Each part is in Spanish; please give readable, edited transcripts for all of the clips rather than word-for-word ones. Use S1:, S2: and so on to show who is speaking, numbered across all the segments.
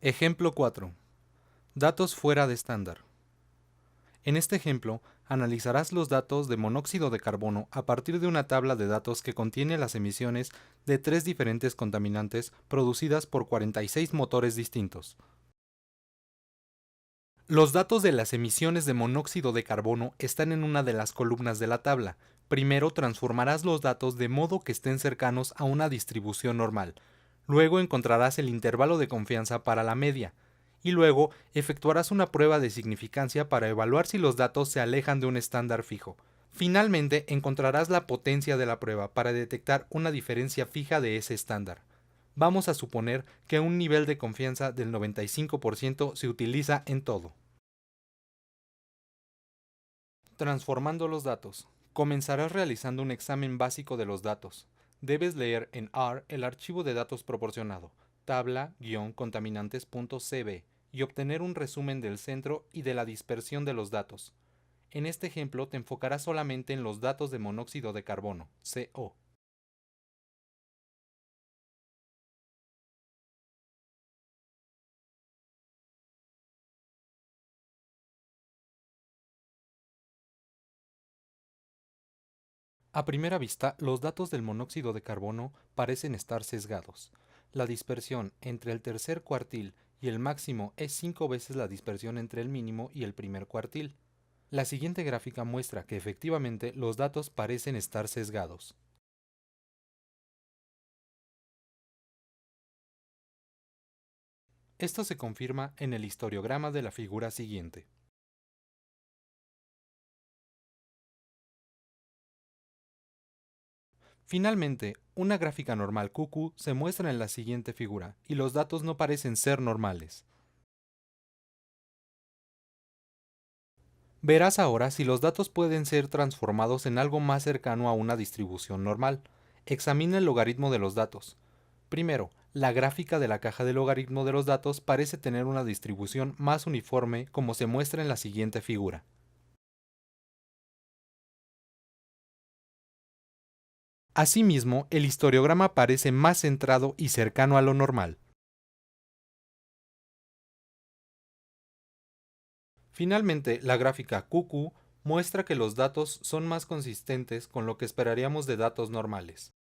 S1: Ejemplo 4. Datos fuera de estándar. En este ejemplo, analizarás los datos de monóxido de carbono a partir de una tabla de datos que contiene las emisiones de 3 diferentes contaminantes producidas por 46 motores distintos. Los datos de las emisiones de monóxido de carbono están en una de las columnas de la tabla. Primero transformarás los datos de modo que estén cercanos a una distribución normal. Luego encontrarás el intervalo de confianza para la media. Y luego efectuarás una prueba de significancia para evaluar si los datos se alejan de un estándar fijo. Finalmente encontrarás la potencia de la prueba para detectar una diferencia fija de ese estándar. Vamos a suponer que un nivel de confianza del 95% se utiliza en todo. Transformando los datos. Comenzarás realizando un examen básico de los datos. Debes leer en R el archivo de datos proporcionado, tabla-contaminantes.cb, y obtener un resumen del centro y de la dispersión de los datos. En este ejemplo te enfocarás solamente en los datos de monóxido de carbono, CO. A primera vista, los datos del monóxido de carbono parecen estar sesgados. La dispersión entre el tercer cuartil y el máximo es 5 veces la dispersión entre el mínimo y el primer cuartil. La siguiente gráfica muestra que efectivamente los datos parecen estar sesgados. Esto se confirma en el histograma de la figura siguiente. Finalmente, una gráfica normal QQ se muestra en la siguiente figura, y los datos no parecen ser normales. Verás ahora si los datos pueden ser transformados en algo más cercano a una distribución normal. Examina el logaritmo de los datos. Primero, la gráfica de la caja de logaritmo de los datos parece tener una distribución más uniforme como se muestra en la siguiente figura. Asimismo, el histograma parece más centrado y cercano a lo normal. Finalmente, la gráfica QQ muestra que los datos son más consistentes con lo que esperaríamos de datos normales.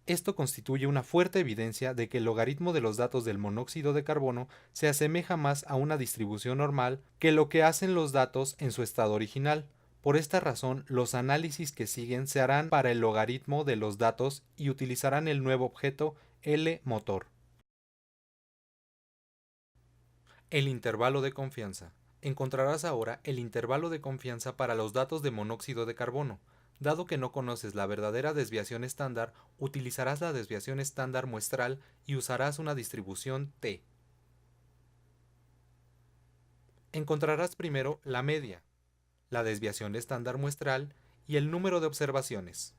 S1: Esto constituye una fuerte evidencia de que el logaritmo de los datos del monóxido de carbono se asemeja más a una distribución normal que lo que hacen los datos en su estado original. Por esta razón, los análisis que siguen se harán para el logaritmo de los datos y utilizarán el nuevo objeto L-motor. El intervalo de confianza. Encontrarás ahora el intervalo de confianza para los datos de monóxido de carbono. Dado que no conoces la verdadera desviación estándar, utilizarás la desviación estándar muestral y usarás una distribución T. Encontrarás primero la media, la desviación estándar muestral y el número de observaciones.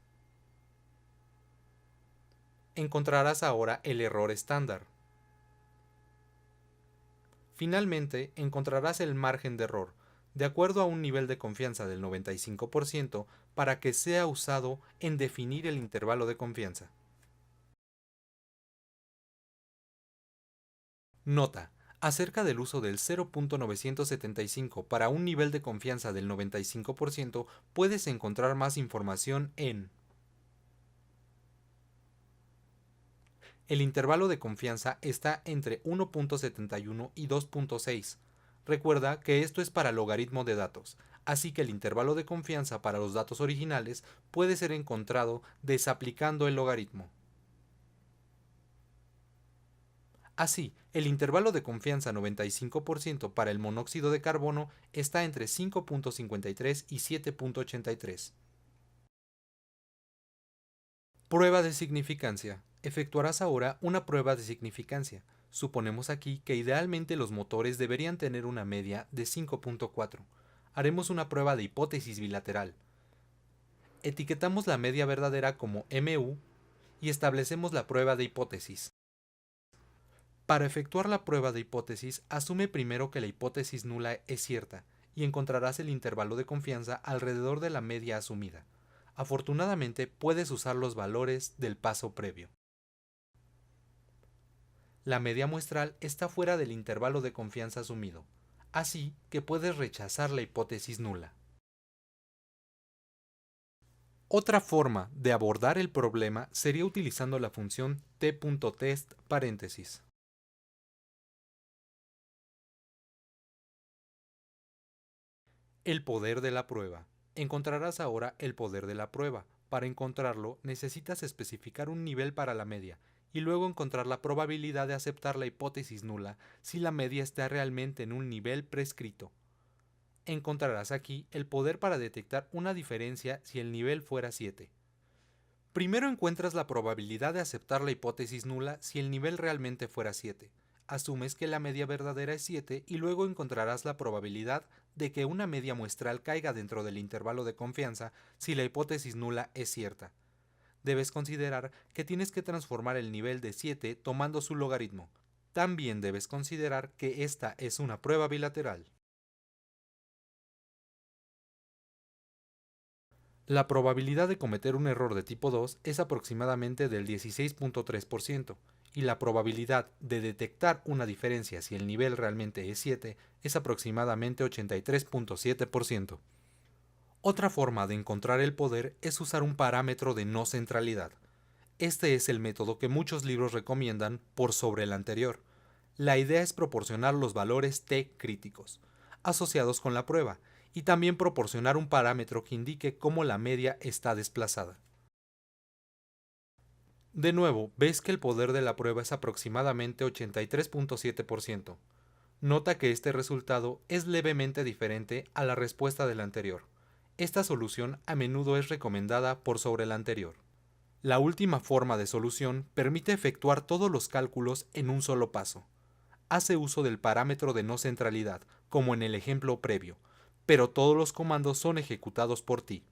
S1: Encontrarás ahora el error estándar. Finalmente, encontrarás el margen de error, de acuerdo a un nivel de confianza del 95% para que sea usado en definir el intervalo de confianza. Nota: acerca del uso del 0.975 para un nivel de confianza del 95%, puedes encontrar más información en el intervalo de confianza está entre 1.71 y 2.6. Recuerda que esto es para logaritmo de datos, así que el intervalo de confianza para los datos originales puede ser encontrado desaplicando el logaritmo. Así, el intervalo de confianza 95% para el monóxido de carbono está entre 5.53 y 7.83. Prueba de significancia. Efectuarás ahora una prueba de significancia. Suponemos aquí que idealmente los motores deberían tener una media de 5.4. Haremos una prueba de hipótesis bilateral. Etiquetamos la media verdadera como MU y establecemos la prueba de hipótesis. Para efectuar la prueba de hipótesis, asume primero que la hipótesis nula es cierta y encontrarás el intervalo de confianza alrededor de la media asumida. Afortunadamente, puedes usar los valores del paso previo. La media muestral está fuera del intervalo de confianza asumido, así que puedes rechazar la hipótesis nula. Otra forma de abordar el problema sería utilizando la función t.test paréntesis. El poder de la prueba. Encontrarás ahora el poder de la prueba. Para encontrarlo, necesitas especificar un nivel para la media y luego encontrar la probabilidad de aceptar la hipótesis nula si la media está realmente en un nivel prescrito. Encontrarás aquí el poder para detectar una diferencia si el nivel fuera 7. Primero encuentras la probabilidad de aceptar la hipótesis nula si el nivel realmente fuera 7. Asumes que la media verdadera es 7 y luego encontrarás la probabilidad de que una media muestral caiga dentro del intervalo de confianza si la hipótesis nula es cierta. Debes considerar que tienes que transformar el nivel de 7 tomando su logaritmo. También debes considerar que esta es una prueba bilateral. La probabilidad de cometer un error de tipo 2 es aproximadamente del 16.3% y la probabilidad de detectar una diferencia si el nivel realmente es 7 es aproximadamente 83.7%. Otra forma de encontrar el poder es usar un parámetro de no centralidad. Este es el método que muchos libros recomiendan por sobre el anterior. La idea es proporcionar los valores t críticos, asociados con la prueba, y también proporcionar un parámetro que indique cómo la media está desplazada. De nuevo, ves que el poder de la prueba es aproximadamente 83.7%. Nota que este resultado es levemente diferente a la respuesta del anterior. Esta solución a menudo es recomendada por sobre la anterior. La última forma de solución permite efectuar todos los cálculos en un solo paso. Hace uso del parámetro de no centralidad, como en el ejemplo previo, pero todos los comandos son ejecutados por ti.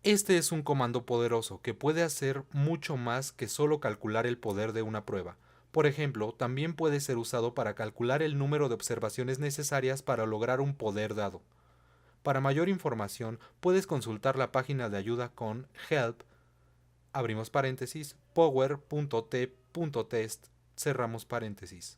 S1: Este es un comando poderoso que puede hacer mucho más que solo calcular el poder de una prueba. Por ejemplo, también puede ser usado para calcular el número de observaciones necesarias para lograr un poder dado. Para mayor información, puedes consultar la página de ayuda con help, abrimos paréntesis, power.t.test, cerramos paréntesis.